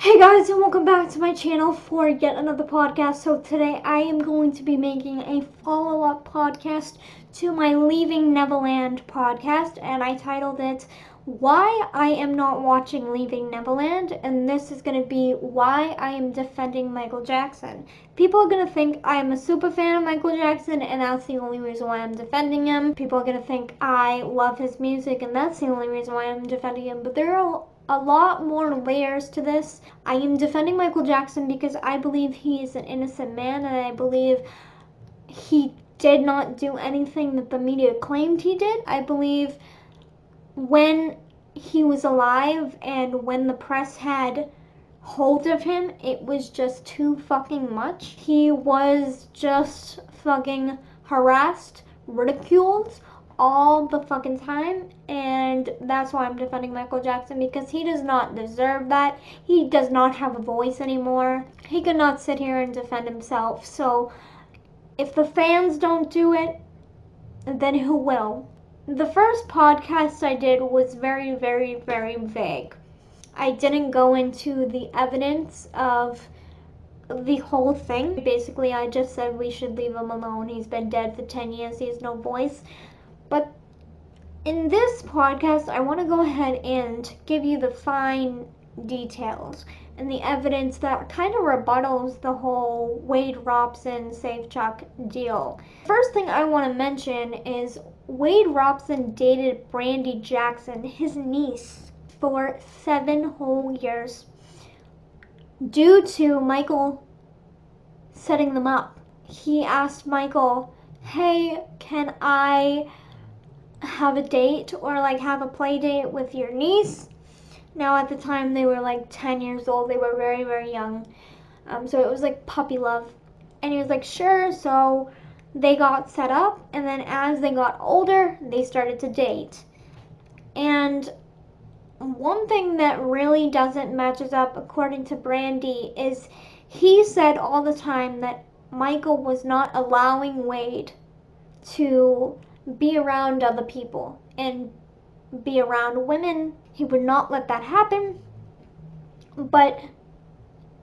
Hey guys, and welcome back to my channel for yet another podcast. So today I am going to be making a follow-up podcast to my Leaving Neverland podcast, and I titled it Why I Am Not Watching Leaving Neverland, and this is going to be why I am defending Michael Jackson. People are going to think I am a super fan of Michael Jackson, and that's the only reason why I'm defending him. People are going to think I love his music, and that's the only reason why I'm defending him. But there are a lot more layers to this. I am defending Michael Jackson because I believe he is an innocent man, and I believe he did not do anything that the media claimed he did. I believe when he was alive and when the press had hold of him, it was just too fucking much. He was just fucking harassed, ridiculed all the fucking time, and that's why I'm defending Michael Jackson, because he does not deserve that. He does not have a voice anymore. He could not sit here and defend himself. So if the fans don't do it, then who will? The first podcast I did was very, very, very vague. I didn't go into the evidence of the whole thing. Basically, I just said we should leave him alone. He's been dead for 10 years. He has no voice. But in this podcast, I want to go ahead and give you the fine details and the evidence that kind of rebuttals the whole Wade Robson Save Chuck deal. First thing I want to mention is Wade Robson dated Brandy Jackson, his niece, for 7 whole years due to Michael setting them up. He asked Michael, hey, can I have a date or have a play date with your niece? Now at the time they were 10 years old. They were very, very young. So it was puppy love. And he was like, sure. So they got set up, and then as they got older, they started to date. And one thing that really doesn't matches up, according to Brandy, is he said all the time that Michael was not allowing Wade to be around other people and be around women. He would not let that happen. But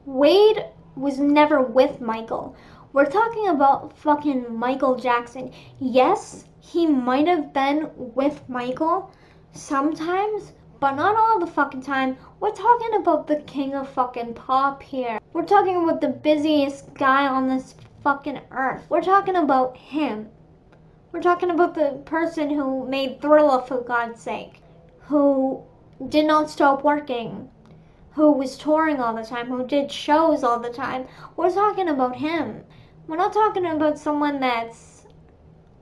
Wade was never with Michael. We're talking about fucking Michael Jackson. Yes, he might have been with Michael sometimes, but not all the fucking time. We're talking about the king of fucking pop here. We're talking about the busiest guy on this fucking earth. We're talking about him. We're talking about the person who made Thriller, for God's sake, who did not stop working, who was touring all the time, who did shows all the time. We're talking about him. We're not talking about someone that's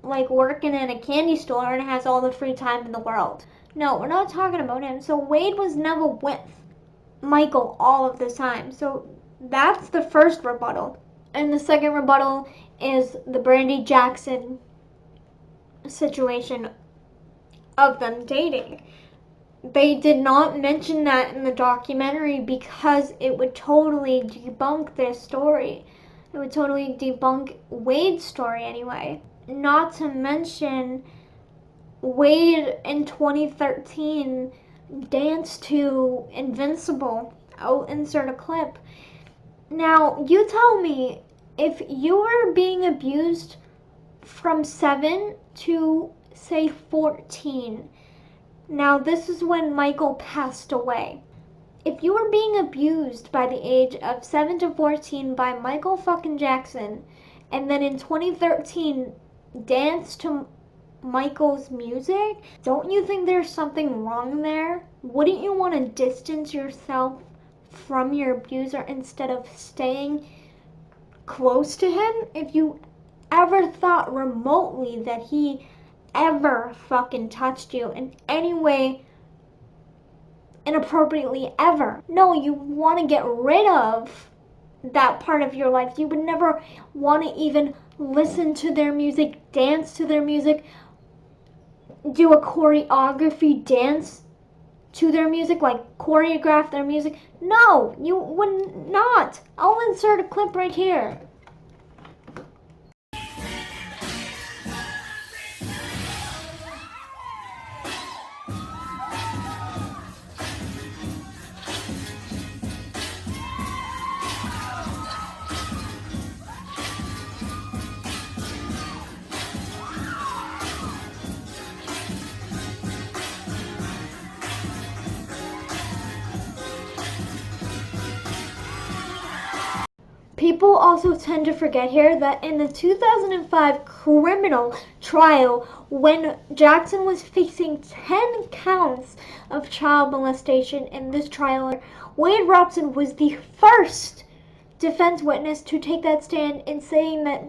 working in a candy store and has all the free time in the world. No, we're not talking about him. So Wade was never with Michael all of the time. So that's the first rebuttal. And the second rebuttal is the Brandy Jackson situation of them dating. They did not mention that in the documentary because it would totally debunk their story. It would totally debunk Wade's story anyway. Not to mention, Wade in 2013 danced to Invincible. I'll insert a clip. Now, you tell me, if you were being abused from 7 to, say, 14. Now, this is when Michael passed away. If you were being abused by the age of 7 to 14 by Michael fucking Jackson, and then in 2013 danced to Michael's music, don't you think there's something wrong there? Wouldn't you want to distance yourself from your abuser instead of staying close to him? If you ever thought remotely that he ever fucking touched you in any way inappropriately ever, no, you want to get rid of that part of your life. You would never want to even listen to their music, dance to their music, do a choreography dance to their music, choreograph their music. No, you would not. I'll insert a clip right here. People also tend to forget here that in the 2005 criminal trial, when Jackson was facing 10 counts of child molestation in this trial, Wade Robson was the first defense witness to take that stand in saying that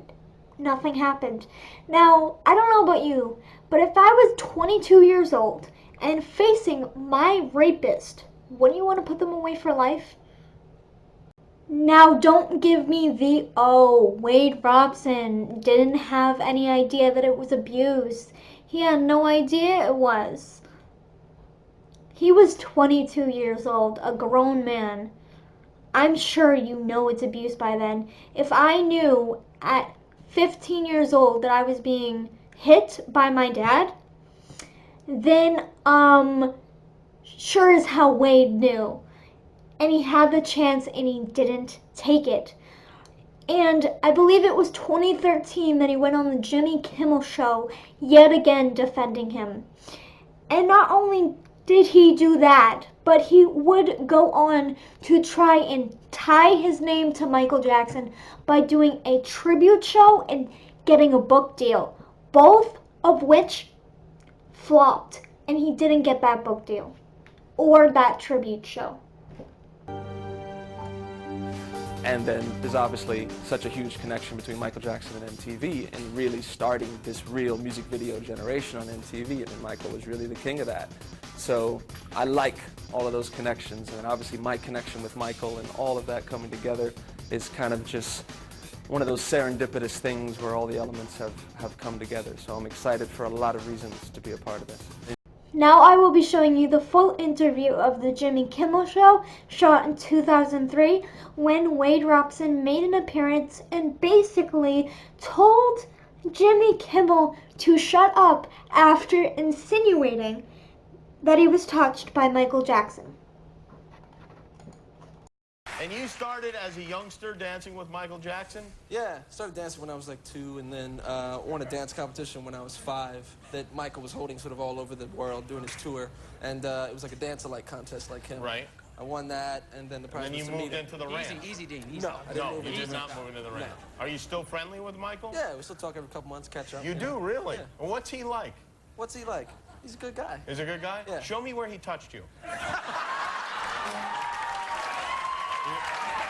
nothing happened. Now, I don't know about you, but if I was 22 years old and facing my rapist, wouldn't you want to put them away for life? Now, don't give me the, oh, Wade Robson didn't have any idea that it was abuse. He had no idea it was. He was 22 years old, a grown man. I'm sure you know it's abuse by then. If I knew at 15 years old that I was being hit by my dad, then, sure as hell Wade knew. And he had the chance and he didn't take it. And I believe it was 2013 that he went on the Jimmy Kimmel show, yet again defending him. And not only did he do that, but he would go on to try and tie his name to Michael Jackson by doing a tribute show and getting a book deal, both of which flopped, and he didn't get that book deal or that tribute show. And then there's obviously such a huge connection between Michael Jackson and MTV and really starting this real music video generation on MTV. I mean, Michael was really the king of that. So I like all of those connections, and obviously my connection with Michael and all of that coming together is kind of just one of those serendipitous things where all the elements have come together. So I'm excited for a lot of reasons to be a part of this. Now I will be showing you the full interview of the Jimmy Kimmel Show, shot in 2003, when Wade Robson made an appearance and basically told Jimmy Kimmel to shut up after insinuating that he was touched by Michael Jackson. And you started as a youngster dancing with Michael Jackson? Yeah, started dancing when I was like 2, and then won a dance competition when I was 5 that Michael was holding sort of all over the world doing his tour. And it was like a dance-alike contest like him. Right. I won that, and then the prize And then was you to moved meet into him. the ranch. Easy, Dean. Easy. No, I didn't move into he's the not ranch. moving to the ranch. No. Are you still friendly with Michael? Yeah, we still talk every couple months, catch up. You do, really? Yeah. Well, what's he like? What's he like? He's a good guy. Is he a good guy? Yeah. Show me where he touched you.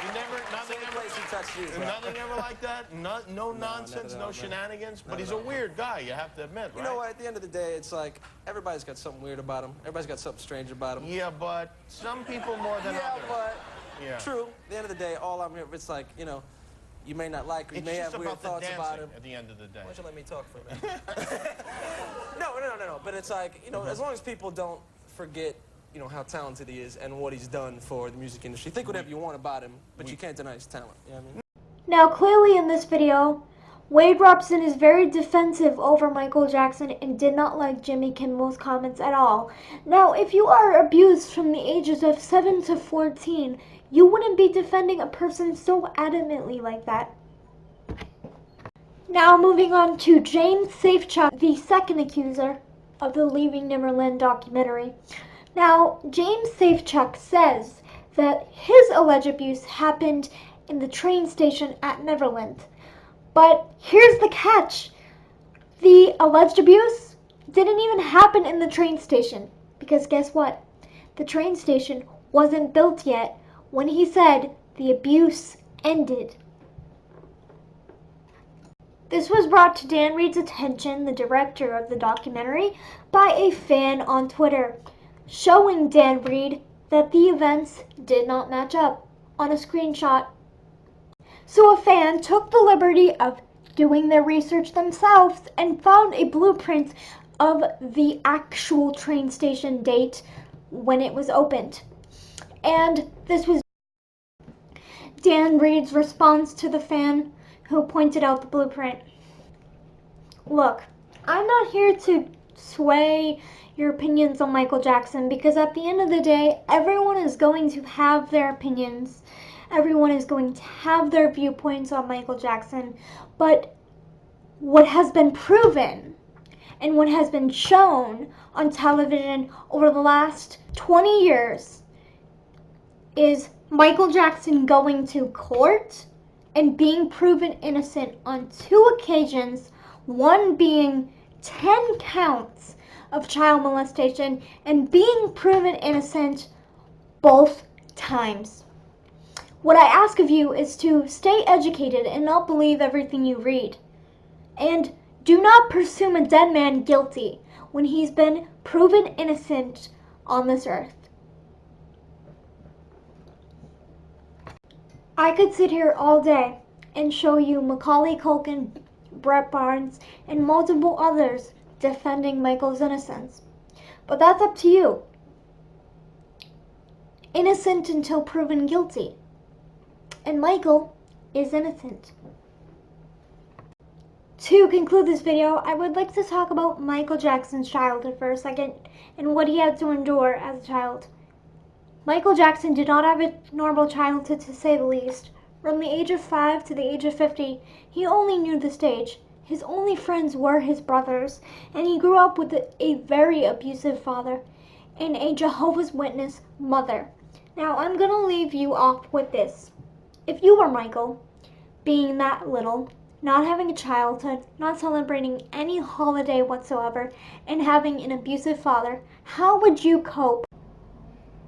You never, nothing Same ever, place he touched you, bro. nothing ever like that? No nonsense, at no all, man. shenanigans? But Not he's at a all. weird guy, you have to admit, You right? know what, at the end of the day, it's like everybody's got something weird about him. Everybody's got something strange about him. Yeah, but some people more than Yeah, others. but Yeah. true. At the end of the day, all I'm here, it's like, you know, you may not like, or you It's may just have weird about the thoughts dancing about him. at the end of the day. Why don't you let me talk for a minute? No. But it's like, you know, as long as people don't forget, you know, how talented he is and what he's done for the music industry. Think whatever you want about him, but you can't deny his talent. You know what I mean? Now, clearly in this video, Wade Robson is very defensive over Michael Jackson and did not like Jimmy Kimmel's comments at all. Now, if you are abused from the ages of 7 to 14, you wouldn't be defending a person so adamantly like that. Now, moving on to James Safechuck, the second accuser of the Leaving Neverland documentary. Now, James Safechuck says that his alleged abuse happened in the train station at Neverland. But here's the catch. The alleged abuse didn't even happen in the train station. Because guess what? The train station wasn't built yet when he said the abuse ended. This was brought to Dan Reed's attention, the director of the documentary, by a fan on Twitter, showing Dan Reed that the events did not match up on a screenshot. So a fan took the liberty of doing their research themselves and found a blueprint of the actual train station date when it was opened. And this was Dan Reed's response to the fan who pointed out the blueprint. Look, I'm not here to sway your opinions on Michael Jackson because at the end of the day, everyone is going to have their opinions. Everyone is going to have their viewpoints on Michael Jackson. But what has been proven and what has been shown on television over the last 20 years is Michael Jackson going to court and being proven innocent on 2 occasions, one being 10 counts of child molestation and being proven innocent both times. What I ask of you is to stay educated and not believe everything you read. And do not presume a dead man guilty when he's been proven innocent on this earth. I could sit here all day and show you Macaulay Culkin, Brett Barnes, and multiple others defending Michael's innocence. But that's up to you. Innocent until proven guilty. And Michael is innocent. To conclude this video, I would like to talk about Michael Jackson's childhood for a second and what he had to endure as a child. Michael Jackson did not have a normal childhood, to say the least. From the age of 5 to the age of 50, he only knew the stage. His only friends were his brothers, and he grew up with a very abusive father and a Jehovah's Witness mother. Now, I'm going to leave you off with this. If you were Michael, being that little, not having a childhood, not celebrating any holiday whatsoever, and having an abusive father, how would you cope?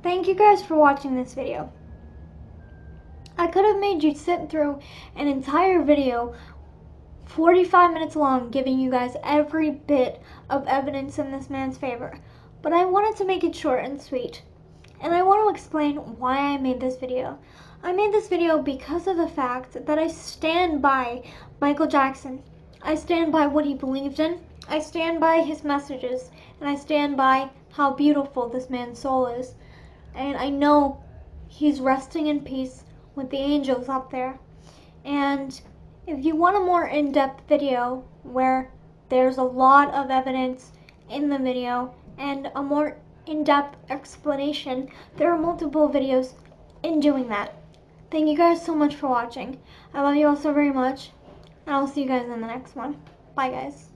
Thank you guys for watching this video. I could have made you sit through an entire video 45 minutes long giving you guys every bit of evidence in this man's favor, but I wanted to make it short and sweet. And I want to explain why I made this video. I made this video because of the fact that I stand by Michael Jackson. I stand by what he believed in. I stand by his messages. And I stand by how beautiful this man's soul is. And I know he's resting in peace with the angels up there. And if you want a more in-depth video where there's a lot of evidence in the video and a more in-depth explanation, there are multiple videos in doing that. Thank you guys so much for watching. I love you all so very much, and I'll see you guys in the next one. Bye, guys.